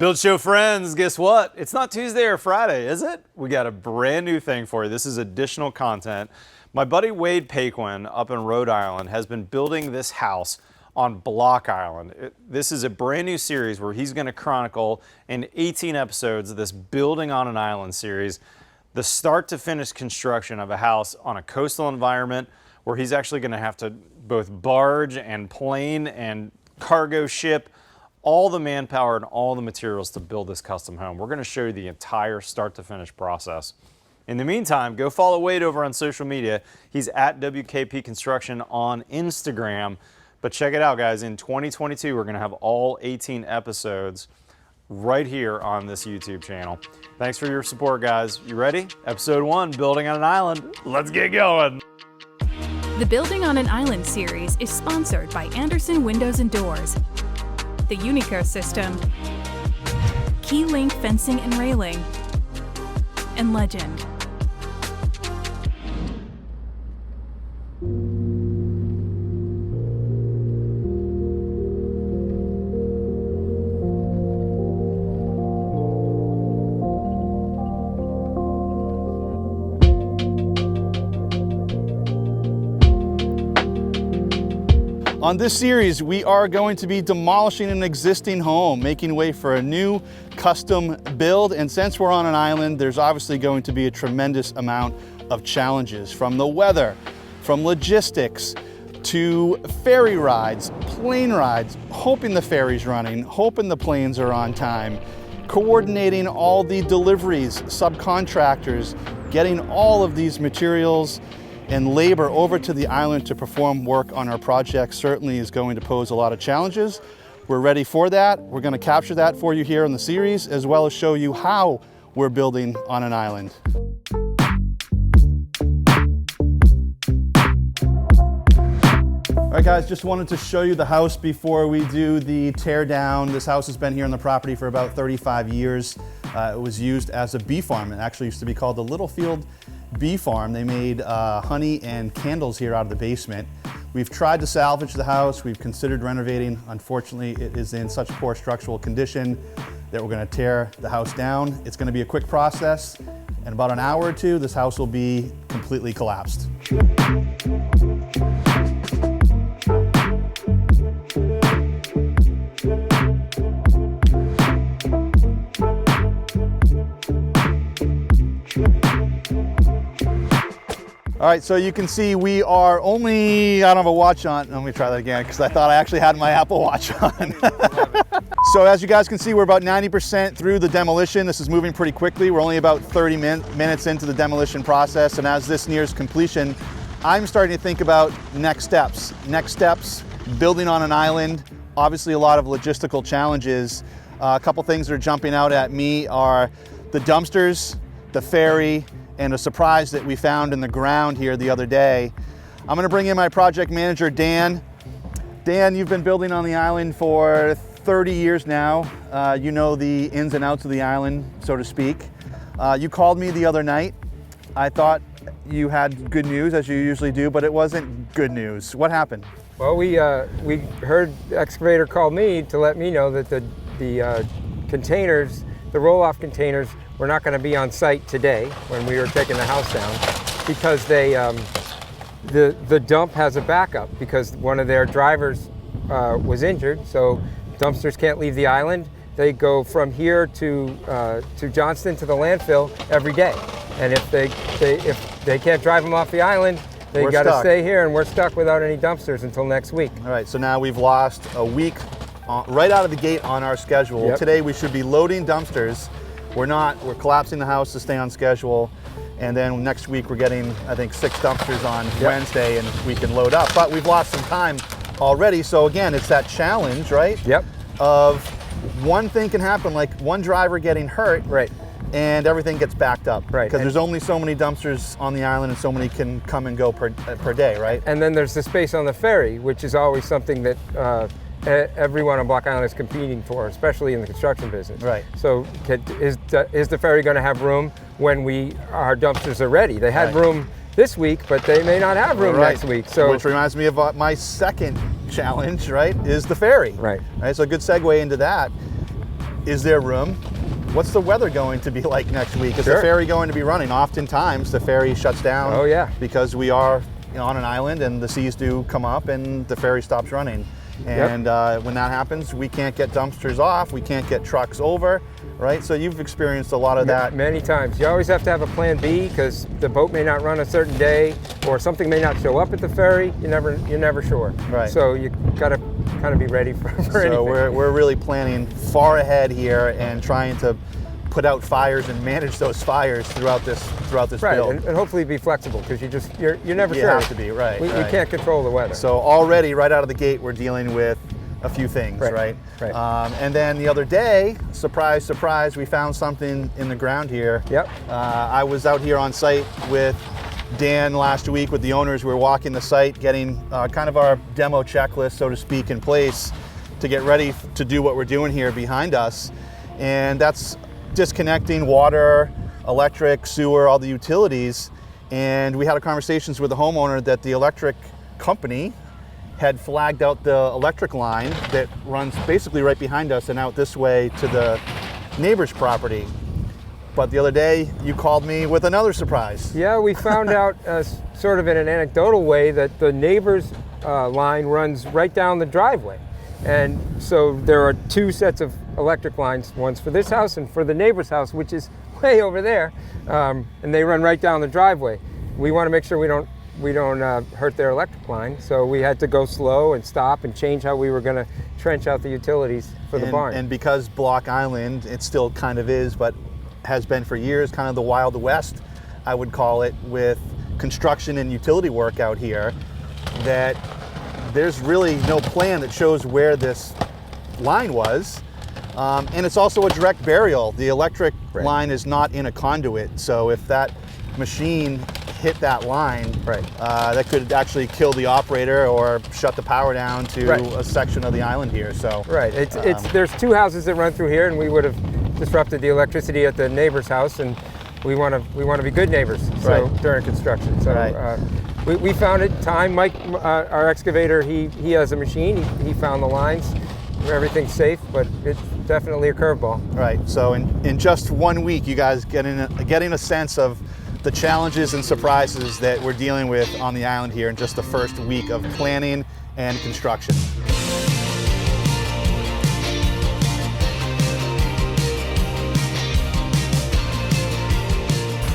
Build Show friends, guess what? It's not Tuesday or Friday, is it? We got a brand new thing for you. This is additional content. My buddy Wade Paquin up in Rhode Island has been building this house on Block Island. This is a brand new series where he's going to chronicle in 18 episodes of this Building on an Island series, the start to finish construction of a house on a coastal environment where he's actually going to have to both barge and plane and cargo ship all the manpower and all the materials to build this custom home. We're going to show you the entire start to finish process. In the meantime, go follow Wade over on social media. He's at WKP Construction on Instagram. But check it out, guys. In 2022, we're going to have all 18 episodes right here on this YouTube channel. Thanks for your support, guys. You ready? Episode 1, Building on an Island. Let's get going. The Building on an Island series is sponsored by Anderson Windows and Doors, the Unico System, Key Link Fencing and Railing, and Legend. On this series, we are going to be demolishing an existing home, making way for a new custom build. And since we're on an island, there's obviously going to be a tremendous amount of challenges, from the weather, from logistics, to ferry rides, plane rides, hoping the ferry's running, hoping the planes are on time, coordinating all the deliveries, subcontractors, getting all of these materials and labor over to the island to perform work on our project certainly is going to pose a lot of challenges. We're ready for that. We're going to capture that for you here in the series, as well as show you how we're building on an island. All right, guys, just wanted to show you the house before we do the tear down. This house has been here on the property for about 35 years. It was used as a bee farm. It actually used to be called the Littlefield Bee Farm. They made honey and candles here out of the basement. We've tried to salvage the house. We've considered renovating. Unfortunately, it is in such poor structural condition that we're going to tear the house down. It's going to be a quick process. In about an hour or two, this house will be completely collapsed. All right, so you can see we are only, I don't have a watch on. Let me try that again, because I thought I actually had my Apple Watch on. So as you guys can see, we're about 90% through the demolition. This is moving pretty quickly. We're only about 30 minutes into the demolition process. And as this nears completion, I'm starting to think about next steps. Next steps, building on an island. Obviously a lot of logistical challenges. A couple things that are jumping out at me are the dumpsters, the ferry, and a surprise that we found in the ground here the other day. I'm gonna bring in my project manager, Dan. Dan, you've been building on the island for 30 years now. You know the ins and outs of the island, so to speak. You called me the other night. I thought you had good news, as you usually do, but it wasn't good news. What happened? Well, we heard the excavator call me to let me know that the containers, the roll-off containers, were not going to be on site today when we were taking the house down, because they the dump has a backup because one of their drivers was injured. So dumpsters can't leave the island. They go from here to Johnston to the landfill every day, and if they can't drive them off the island, they got to stay here, and we're stuck without any dumpsters until next week. All right, so now we've lost a week right out of the gate on our schedule. Yep. Today we should be loading dumpsters. We're not. We're collapsing the house to stay on schedule. And then next week we're getting, I think, 6 dumpsters on Wednesday, and we can load up. But we've lost some time already. So again, it's that challenge, right? Yep. Of one thing can happen, like one driver getting hurt. Right. And everything gets backed up. Right. Because there's only so many dumpsters on the island and so many can come and go per day, right? And then there's the space on the ferry, which is always something that everyone on Block Island is competing for, especially in the construction business. Right. So is the ferry going to have room when our dumpsters are ready? They had room this week, but they may not have room next week. So, which reminds me of my second challenge, right, is the ferry. Right. So a good segue into that. is there room? What's the weather going to be like next week? Is the ferry going to be running? Oftentimes the ferry shuts down. Oh yeah. Because we are on an island and the seas do come up and the ferry stops running. And when that happens, we can't get dumpsters off, we can't get trucks over, right? So you've experienced a lot of that. Many times. You always have to have a plan B because the boat may not run a certain day or something may not show up at the ferry. You're never sure. Right. So you gotta kind of be ready for anything. So we're really planning far ahead here and trying to put out fires and manage those fires throughout this right, build. and hopefully be flexible because you're never sure. You have to be, right. You can't control the weather. So already, right out of the gate, we're dealing with a few things, right? And then the other day, surprise, surprise, we found something in the ground here. Yep. I was out here on site with Dan last week with the owners. We were walking the site, getting kind of our demo checklist, so to speak, in place to get ready to do what we're doing here behind us. And that's disconnecting water, electric, sewer, all the utilities. And we had a conversations with the homeowner that the electric company had flagged out the electric line that runs basically right behind us and out this way to the neighbor's property. But the other day, you called me with another surprise. Yeah, we found out sort of in an anecdotal way that the neighbor's line runs right down the driveway. And so there are two sets of electric lines, one's for this house and for the neighbor's house, which is way over there, and they run right down the driveway. We want to make sure we don't hurt their electric line, so we had to go slow and stop and change how we were going to trench out the utilities for the barn. And because Block Island, it still kind of is, but has been for years, kind of the Wild West, I would call it, with construction and utility work out here, that there's really no plan that shows where this line was. And it's also a direct burial. The electric line is not in a conduit, so if that machine hit that line, that could actually kill the operator or shut the power down to a section of the island here. So there's two houses that run through here, and we would have disrupted the electricity at the neighbor's house, and we want to be good neighbors. So during construction, so we found it. Mike, our excavator, he has a machine. He found the lines. Everything's safe, but it's definitely a curveball. Right. So in just 1 week, you guys getting a sense of the challenges and surprises that we're dealing with on the island here in just the first week of planning and construction.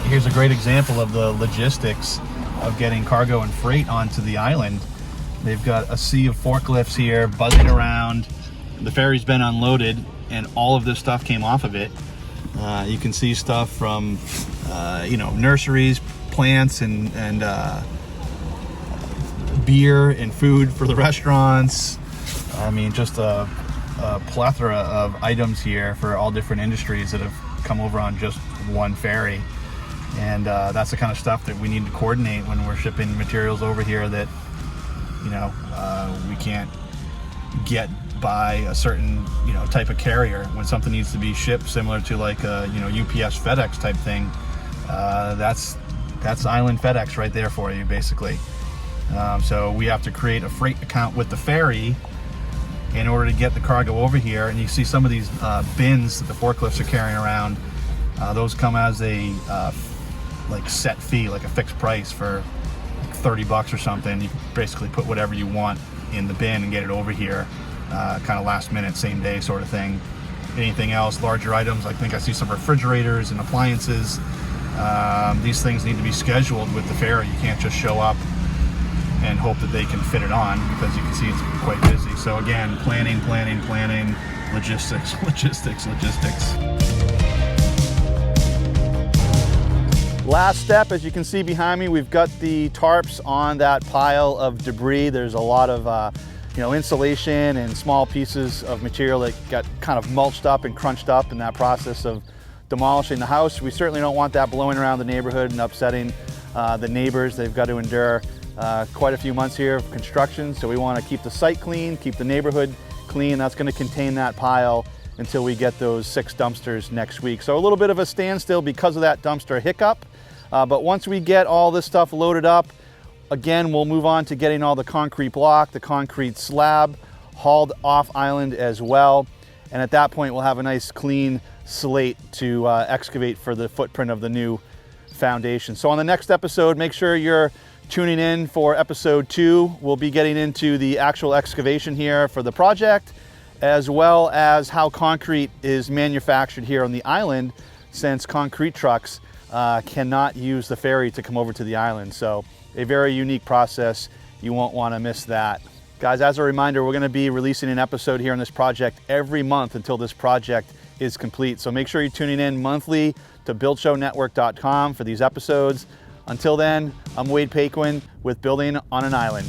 Here's a great example of the logistics of getting cargo and freight onto the island. They've got a sea of forklifts here buzzing around. The ferry's been unloaded and all of this stuff came off of it. You can see stuff from nurseries, plants, and beer and food for the restaurants. I mean, just a plethora of items here for all different industries that have come over on just one ferry. And that's the kind of stuff that we need to coordinate when we're shipping materials over here that, we can't get by a certain, type of carrier. When something needs to be shipped similar to like a, UPS, FedEx type thing, that's Island FedEx right there for you, basically. So we have to create a freight account with the ferry in order to get the cargo over here. And you see some of these bins that the forklifts are carrying around. Those come as a set fee, like a fixed price for like $30 or something. You basically put whatever you want in the bin and get it over here, kind of last minute, same day sort of thing. Anything else, larger items, I think I see some refrigerators and appliances. These things need to be scheduled with the ferry. You can't just show up and hope that they can fit it on, because you can see it's quite busy. So again, planning, logistics. Last step, as you can see behind me, we've got the tarps on that pile of debris. There's a lot of insulation and small pieces of material that got kind of mulched up and crunched up in that process of demolishing the house. We certainly don't want that blowing around the neighborhood and upsetting the neighbors. They've got to endure quite a few months here of construction, so we want to keep the site clean, keep the neighborhood clean. That's going to contain that pile until we get those 6 dumpsters next week. So a little bit of a standstill because of that dumpster hiccup. But once we get all this stuff loaded up, again, we'll move on to getting all the concrete block, the concrete slab hauled off island as well. And at that point, we'll have a nice clean slate to excavate for the footprint of the new foundation. So on the next episode, make sure you're tuning in for episode 2. We'll be getting into the actual excavation here for the project, as well as how concrete is manufactured here on the island, since concrete trucks cannot use the ferry to come over to the island. So a very unique process. You won't want to miss that. Guys, as a reminder, we're going to be releasing an episode here on this project every month until this project is complete. So make sure you're tuning in monthly to buildshownetwork.com for these episodes. Until then, I'm Wade Paquin with Building on an Island.